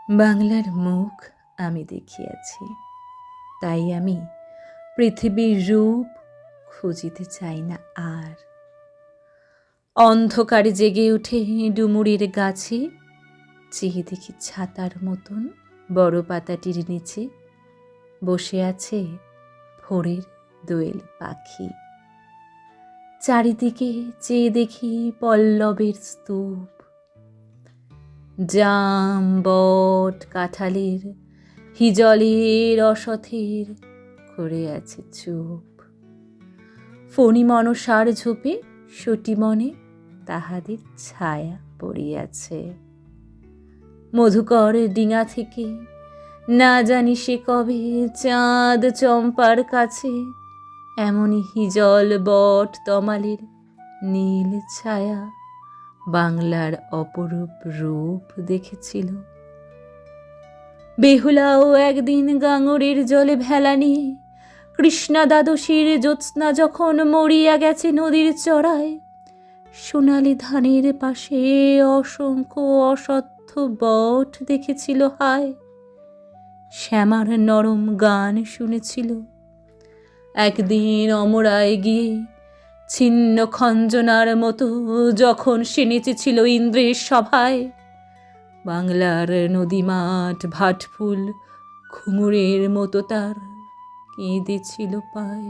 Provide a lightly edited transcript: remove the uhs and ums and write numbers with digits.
বাংলার মুখ আমি দেখিয়াছি, তাই আমি পৃথিবীর রূপ খুঁজিতে চাই না আর। অন্ধকারে জেগে উঠে ডুমুরের গাছে চেয়ে দেখি ছাতার মতন বড় পাতাটির নিচে বসে আছে ভোরের দোয়েল পাখি। চারিদিকে চেয়ে দেখি পল্লবের স্তূপ, জাম বট কাঁঠালের হিজলের অসথের করে আছে চুপ। ফণি মনসার ঝোপে সটি মনে তাহাদের ছায়া পড়িয়াছে। মধুকর ডিঙা থেকে না জানি সে কবে চাঁদ চম্পার কাছে এমনই হিজল বট তমালের নীল ছায়া বাংলার অপরূপ রূপ দেখেছিল। বেহুলাও একদিন গাঙরের জলে ভেলা নিয়ে কৃষ্ণা দ্বাদশীর জ্যোৎস্না যখন মরিয়া গেছে নদীর চড়ায়, সোনালি ধানের পাশে অসংখ্য অসত্য বট দেখেছিল হায়। শ্যামার নরম গান শুনেছিল। একদিন অমরায় গিয়ে ছিন্ন খঞ্জনার মতো যখন সে নেচেছিল ইন্দ্রের সভায়, বাংলার নদী মাঠ ভাটফুল ঘুঙুরের মতো তার কেঁদেছিল পায়।